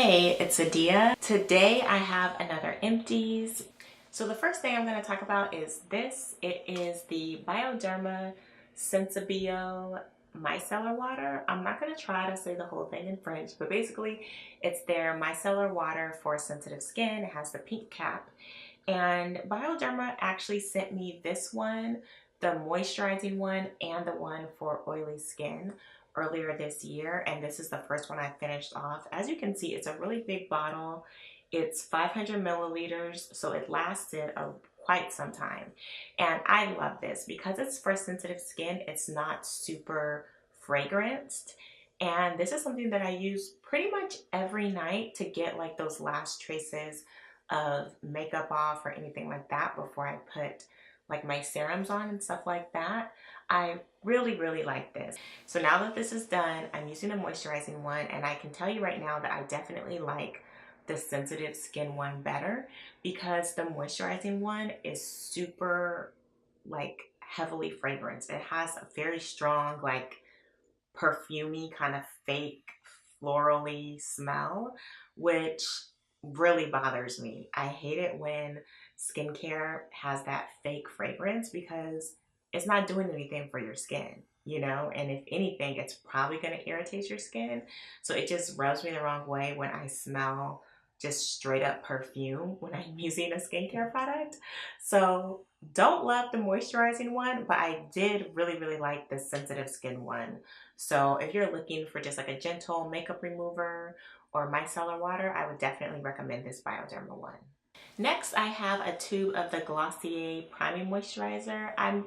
Hey, it's Adia. Today I have another Empties. So the first thing I'm going to talk about is this. It is the Bioderma Sensibio micellar water. I'm not going to try to say the whole thing in French, but basically it's their micellar water for sensitive skin. It has the pink cap. And Bioderma actually sent me this one, the moisturizing one and the one for oily skin earlier this year, and this is the first one I finished off. As you can see, it's a really big bottle. It's 500 milliliters, so it lasted quite some time. And I love this because it's for sensitive skin. It's not super fragranced. And this is something that I use pretty much every night to get like those last traces of makeup off or anything like that before I put like my serums on and stuff like that. I really like this. So now that this is done, I'm using the moisturizing one, and I can tell you right now that I definitely like the sensitive skin one better because the moisturizing one is super like heavily fragranced. It has a very strong like perfumey kind of fake florally smell, which really bothers me. I hate it when skincare has that fake fragrance because it's not doing anything for your skin, you know? And if anything, it's probably going to irritate your skin. So it just rubs me the wrong way when I smell just straight up perfume when I'm using a skincare product. So don't love the moisturizing one, but I did really like the sensitive skin one. So if you're looking for just like a gentle makeup remover or micellar water, I would definitely recommend this Bioderma one. Next, I have a tube of the Glossier Priming Moisturizer. I'm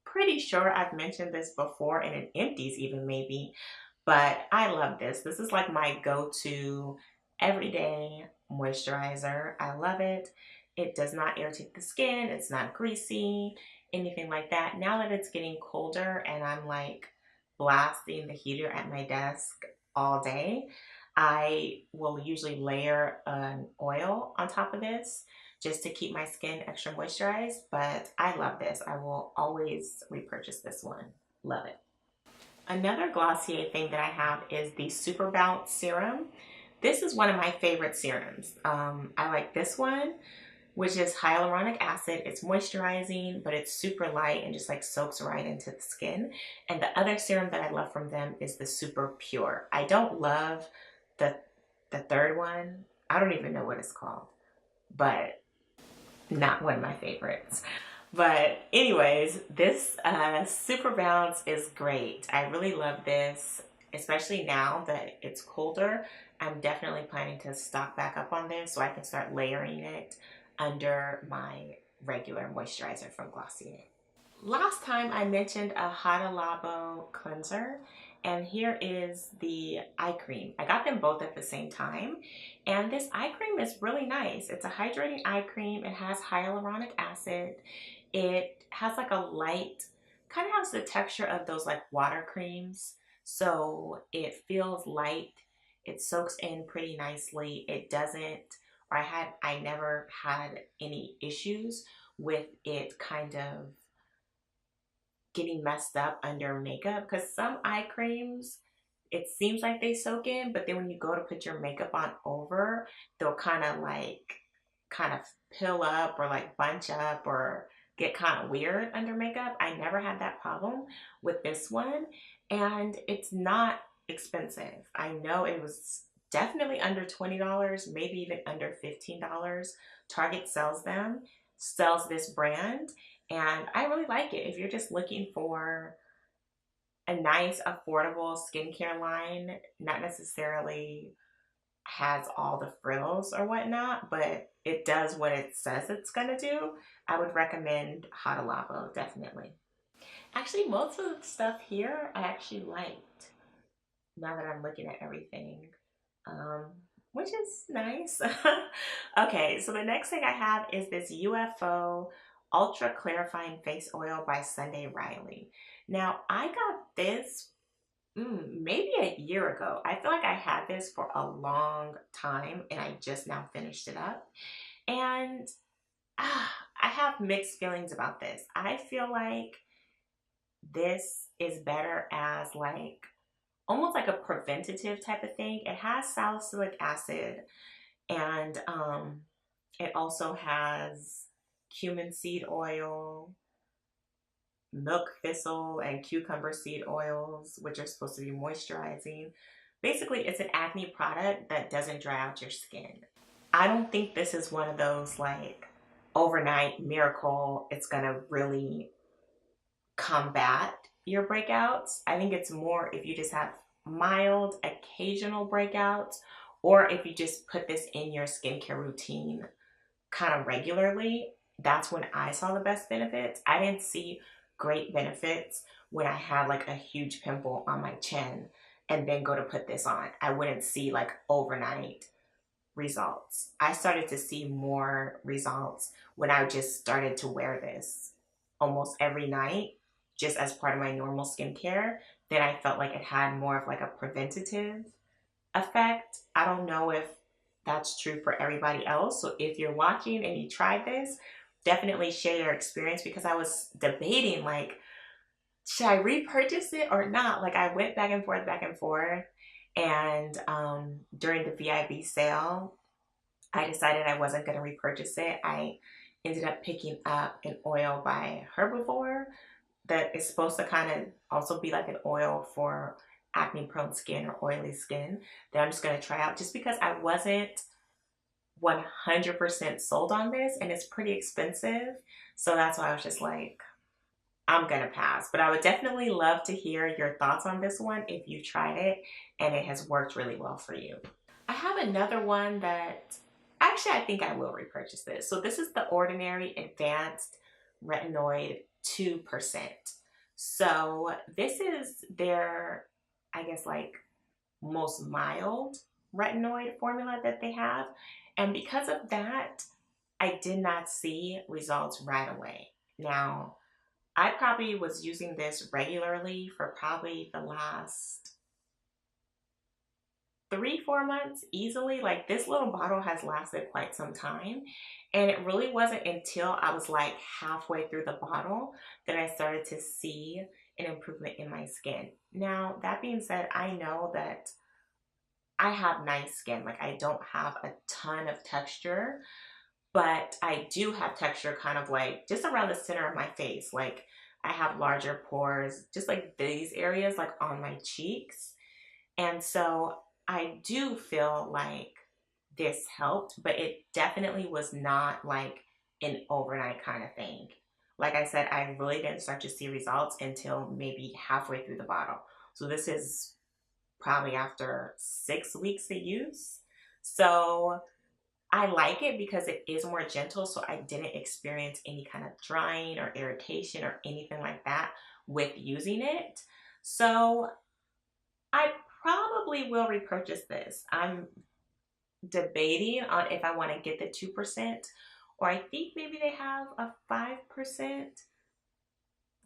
pretty sure I've mentioned this before in an Empties even maybe, but I love this. This is like my go-to everyday moisturizer. I love it. It does not irritate the skin. It's not greasy, anything like that. Now that it's getting colder and I'm like blasting the heater at my desk all day, I will usually layer an oil on top of this just to keep my skin extra moisturized, but I love this. I will always repurchase this one. Love it. Another Glossier thing that I have is the Super Bounce Serum. This is one of my favorite serums. I like this one, which is hyaluronic acid. It's moisturizing, but it's super light and just like soaks right into the skin. And the other serum that I love from them is the Super Pure. I don't love the third one. I don't even know what it's called, but not one of my favorites. But anyways, this Super Bounce is great. I really love this, especially now that it's colder. I'm definitely planning to stock back up on this so I can start layering it under my regular moisturizer from Glossier. Last time I mentioned a Hada Labo cleanser, and here is the eye cream. I got them both at the same time, and this eye cream is really nice. It's a hydrating eye cream. It has hyaluronic acid. It has like a light, kind of has the texture of those like water creams, so it feels light. It soaks in pretty nicely. It doesn't, or I never had any issues with it kind of getting messed up under makeup, because some eye creams, it seems like they soak in, but then when you go to put your makeup on over, they'll kind of pill up or like bunch up or get kind of weird under makeup. I never had that problem with this one, and it's not expensive. I know it was definitely under $20, maybe even under $15. Target sells this brand, and I really like it. If you're just looking for a nice, affordable skincare line, not necessarily has all the frills or whatnot, but it does what it says it's gonna do, I would recommend Hada Labo, definitely. Actually, most of the stuff here I actually liked, now that I'm looking at everything, um, which is nice. Okay, so the next thing I have is this UFO Ultra Clarifying Face Oil by Sunday Riley. Now, I got this maybe a year ago. I feel like I had this for a long time and I just now finished it up. And I have mixed feelings about this. I feel like this is better as like almost like a preventative type of thing. It has salicylic acid, and it also has cumin seed oil, milk thistle, and cucumber seed oils, which are supposed to be moisturizing. Basically, it's an acne product that doesn't dry out your skin. I don't think this is one of those like overnight miracle, it's gonna really combat your breakouts. I think it's more if you just have mild, occasional breakouts, or if you just put this in your skincare routine kind of regularly. That's when I saw the best benefits. I didn't see great benefits when I had like a huge pimple on my chin and then go to put this on. I wouldn't see like overnight results. I started to see more results when I just started to wear this almost every night, just as part of my normal skincare. Then I felt like it had more of like a preventative effect. I don't know if that's true for everybody else. So if you're watching and you tried this, definitely share your experience, because I was debating like, should I repurchase it or not? Like I went back and forth. And during the VIB sale, I decided I wasn't going to repurchase it. I ended up picking up an oil by Herbivore that is supposed to kind of also be like an oil for acne prone skin or oily skin that I'm just going to try out, just because I wasn't 100% sold on this and it's pretty expensive. So that's why I was just like, I'm gonna pass. But I would definitely love to hear your thoughts on this one if you tried it and it has worked really well for you. I have another one that actually I think I will repurchase this. So this is the Ordinary Advanced Retinoid 2%. So this is their, I guess, like most mild retinoid formula that they have. And because of that, I did not see results right away. Now, I probably was using this regularly for probably the last 3-4 months easily. Like this little bottle has lasted quite some time, and it really wasn't until I was like halfway through the bottle that I started to see an improvement in my skin. Now that being said, I know that I have nice skin. Like I don't have a ton of texture, but I do have texture kind of like just around the center of my face. Like I have larger pores, just like these areas, like on my cheeks. And so I do feel like this helped, but it definitely was not like an overnight kind of thing. Like I said, I really didn't start to see results until maybe halfway through the bottle. So this is probably after 6 weeks of use. So I like it because it is more gentle, so I didn't experience any kind of drying or irritation or anything like that with using it. So I probably will repurchase this. I'm debating on if I want to get the 2%, or I think maybe they have a 5%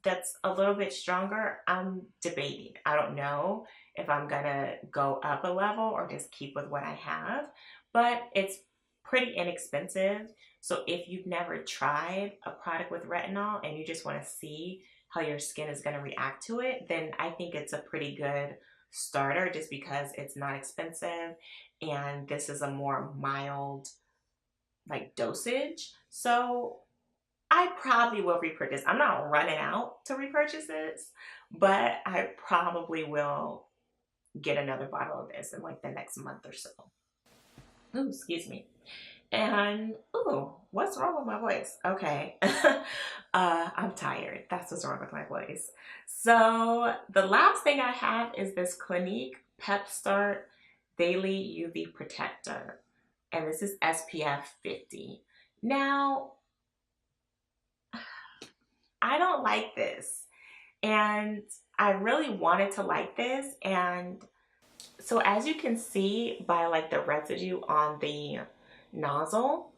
that's a little bit stronger. I'm debating. I don't know if I'm gonna go up a level or just keep with what I have, but it's pretty inexpensive. So if you've never tried a product with retinol and you just want to see how your skin is going to react to it, then I think it's a pretty good starter, just because it's not expensive and this is a more mild like dosage. So I probably will repurchase. I'm not running out to repurchase this, but I probably will get another bottle of this in like the next month or so. Ooh, excuse me. And ooh, what's wrong with my voice? Okay. I'm tired. That's what's wrong with my voice. So the last thing I have is this Clinique Pep Start Daily UV Protector. And this is SPF 50. Now, I don't like this. And I really wanted to like this. And so as you can see by like the residue on the nozzle,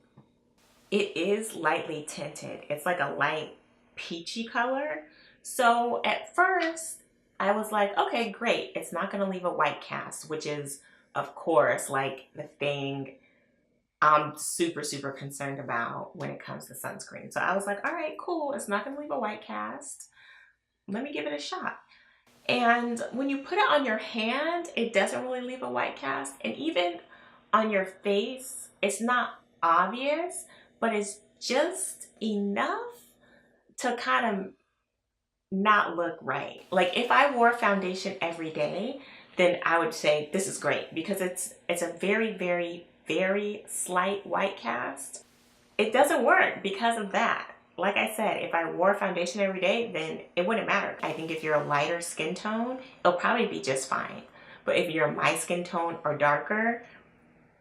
it is lightly tinted. It's like a light peachy color. So at first I was like, okay, great. It's not going to leave a white cast, which is of course like the thing I'm super, super concerned about when it comes to sunscreen. So I was like, all right, cool. It's not going to leave a white cast. Let me give it a shot. And when you put it on your hand, it doesn't really leave a white cast. And even on your face, it's not obvious, but it's just enough to kind of not look right. Like if I wore foundation every day, then I would say this is great because it's a very, very, very slight white cast. It doesn't work because of that. Like I said, if I wore foundation every day, then it wouldn't matter. I think if you're a lighter skin tone, it'll probably be just fine. But if you're my skin tone or darker,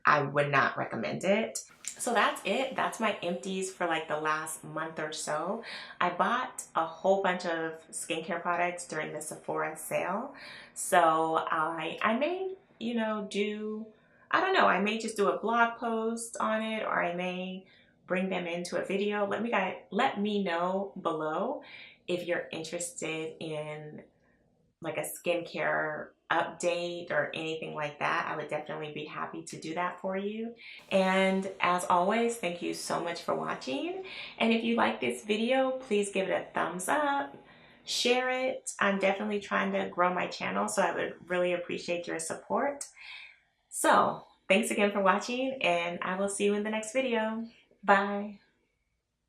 I would not recommend it. So that's it. That's my empties for like the last month or so. I bought a whole bunch of skincare products during the Sephora sale. So I may, you know, I don't know, I may just do a blog post on it, or I may bring them into a video. Let me know below if you're interested in like a skincare update or anything like that. I would definitely be happy to do that for you. And as always, thank you so much for watching. And if you like this video, please give it a thumbs up, share it. I'm definitely trying to grow my channel, so I would really appreciate your support. So thanks again for watching, and I will see you in the next video. Bye.